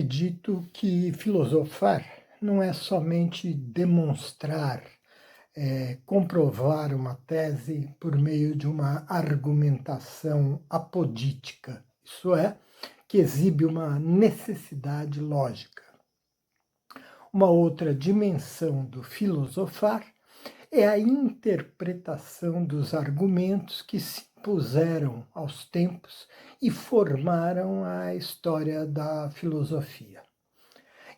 acredito que filosofar não é somente demonstrar, comprovar uma tese por meio de uma argumentação apodítica, isso é, que exibe uma necessidade lógica. Uma outra dimensão do filosofar é a interpretação dos argumentos que se impuseram aos tempos e formaram a história da filosofia.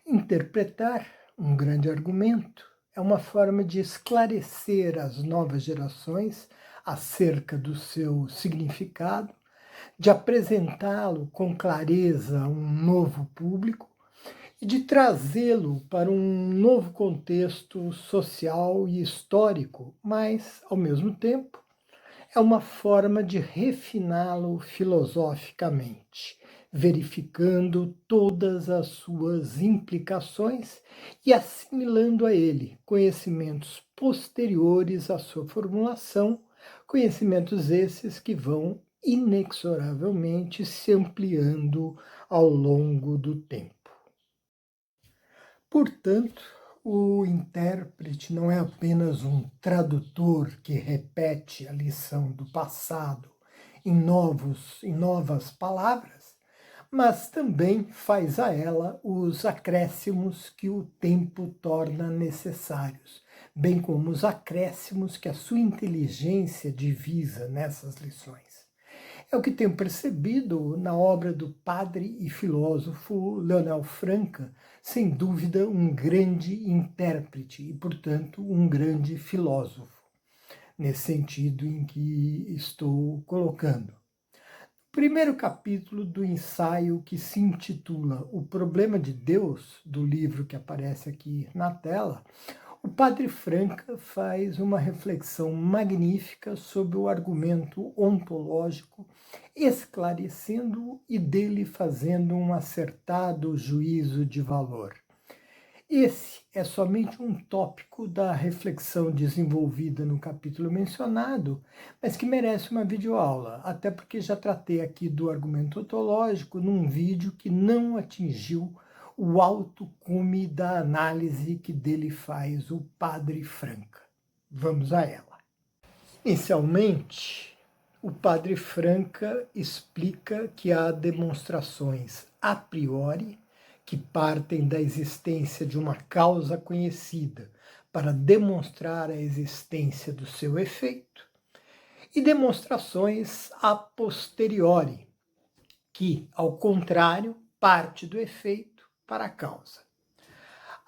Interpretar um grande argumento é uma forma de esclarecer as novas gerações acerca do seu significado, de apresentá-lo com clareza a um novo público e de trazê-lo para um novo contexto social e histórico, mas, ao mesmo tempo, é uma forma de refiná-lo filosoficamente, verificando todas as suas implicações e assimilando a ele conhecimentos posteriores à sua formulação, conhecimentos esses que vão inexoravelmente se ampliando ao longo do tempo. Portanto, o intérprete não é apenas um tradutor que repete a lição do passado em novas palavras, mas também faz a ela os acréscimos que o tempo torna necessários, bem como os acréscimos que a sua inteligência divisa nessas lições. É o que tenho percebido na obra do padre e filósofo Leonel Franca, sem dúvida um grande intérprete e, portanto, um grande filósofo, nesse sentido em que estou colocando. Primeiro capítulo do ensaio que se intitula O Problema de Deus, do livro que aparece aqui na tela, o padre Franca faz uma reflexão magnífica sobre o argumento ontológico, esclarecendo-o e dele fazendo um acertado juízo de valor. Esse é somente um tópico da reflexão desenvolvida no capítulo mencionado, mas que merece uma videoaula, até porque já tratei aqui do argumento ontológico num vídeo que não atingiu o alto cume da análise que dele faz o padre Franca. Vamos a ela. Inicialmente, o padre Franca explica que há demonstrações a priori que partem da existência de uma causa conhecida para demonstrar a existência do seu efeito, e demonstrações a posteriori, que, ao contrário, parte do efeito para a causa.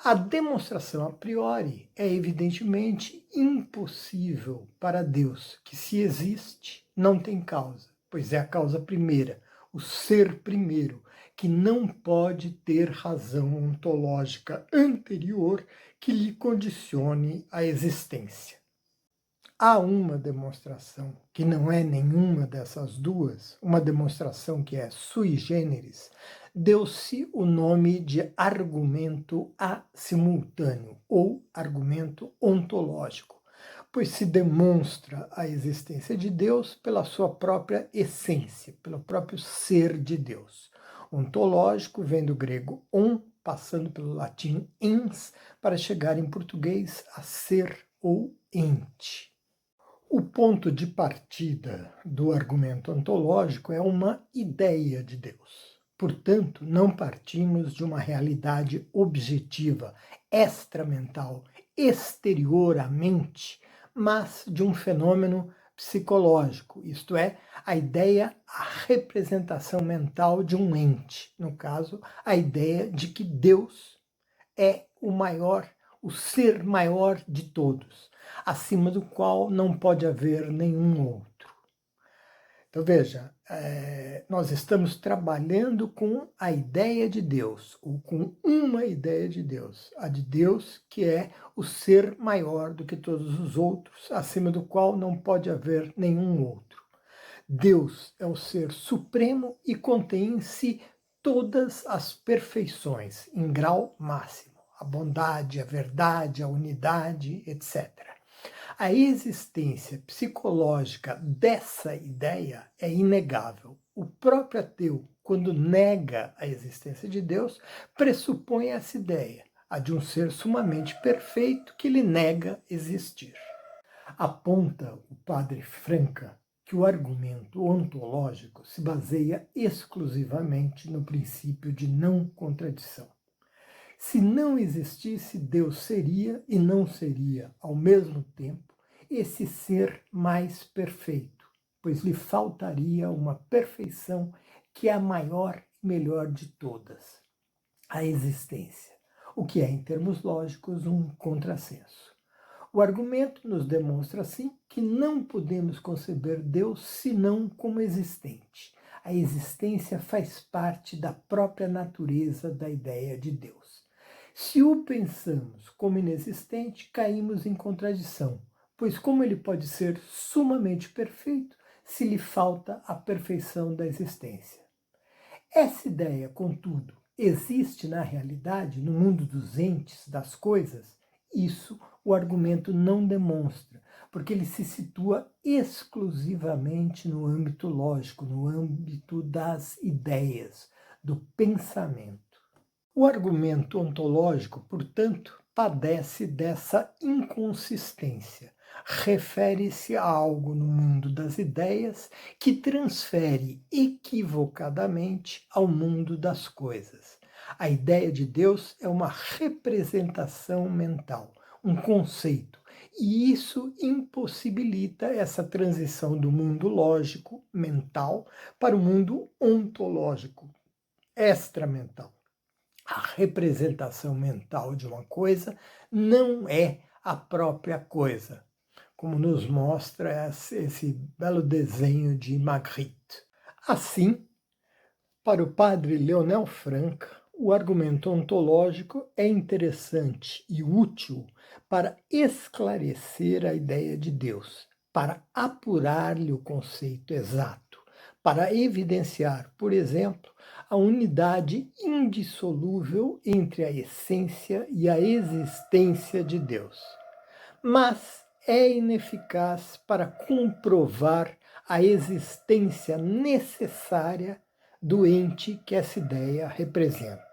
A demonstração a priori é evidentemente impossível para Deus, que se existe, não tem causa, pois é a causa primeira, o ser primeiro, que não pode ter razão ontológica anterior que lhe condicione a existência. Há uma demonstração que não é nenhuma dessas duas, uma demonstração que é sui generis, deu-se o nome de argumento assimultâneo ou argumento ontológico, pois se demonstra a existência de Deus pela sua própria essência, pelo próprio ser de Deus. Ontológico vem do grego on, passando pelo latim ens, para chegar em português a ser ou ente. O ponto de partida do argumento ontológico é uma ideia de Deus. Portanto, não partimos de uma realidade objetiva, extramental, exterior à mente, mas de um fenômeno psicológico, isto é, a ideia, a representação mental de um ente, no caso, a ideia de que Deus é o maior, o ser maior de todos, acima do qual não pode haver nenhum outro. Então veja, nós estamos trabalhando com a ideia de Deus, ou com uma ideia de Deus, a de Deus que é o ser maior do que todos os outros, acima do qual não pode haver nenhum outro. Deus é o ser supremo e contém em si todas as perfeições, em grau máximo, a bondade, a verdade, a unidade, etc. A existência psicológica dessa ideia é inegável, o próprio ateu, quando nega a existência de Deus, pressupõe essa ideia, a de um ser sumamente perfeito que ele nega existir. Aponta o padre Franca que o argumento ontológico se baseia exclusivamente no princípio de não contradição. Se não existisse, Deus seria e não seria, ao mesmo tempo, esse ser mais perfeito, pois lhe faltaria uma perfeição que é a maior e melhor de todas, a existência, o que é, em termos lógicos, um contrassenso. O argumento nos demonstra, assim, que não podemos conceber Deus senão como existente. A existência faz parte da própria natureza da ideia de Deus. Se o pensamos como inexistente, caímos em contradição, pois como ele pode ser sumamente perfeito se lhe falta a perfeição da existência? Essa ideia, contudo, existe na realidade, no mundo dos entes, das coisas? Isso o argumento não demonstra, porque ele se situa exclusivamente no âmbito lógico, no âmbito das ideias, do pensamento. O argumento ontológico, portanto, padece dessa inconsistência. Refere-se a algo no mundo das ideias que transfere equivocadamente ao mundo das coisas. A ideia de Deus é uma representação mental, um conceito, e isso impossibilita essa transição do mundo lógico, mental, para o mundo ontológico, extramental. A representação mental de uma coisa não é a própria coisa, como nos mostra esse belo desenho de Magritte. Assim, para o padre Leonel Franca, o argumento ontológico é interessante e útil para esclarecer a ideia de Deus, para apurar-lhe o conceito exato, para evidenciar, por exemplo, a unidade indissolúvel entre a essência e a existência de Deus. Mas é ineficaz para comprovar a existência necessária do ente que essa ideia representa.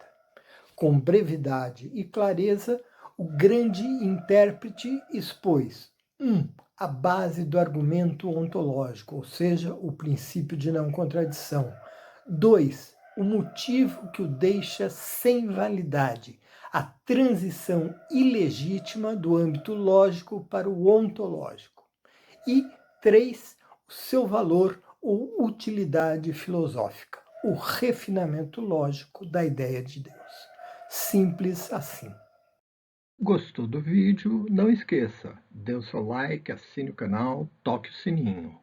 Com brevidade e clareza, o grande intérprete expôs 1. A base do argumento ontológico, ou seja, o princípio de não contradição. 2. O motivo que o deixa sem validade, a transição ilegítima do âmbito lógico para o ontológico. E 3. O seu valor ou utilidade filosófica, o refinamento lógico da ideia de Deus. Simples assim. Gostou do vídeo? Não esqueça, dê o seu like, assine o canal, toque o sininho.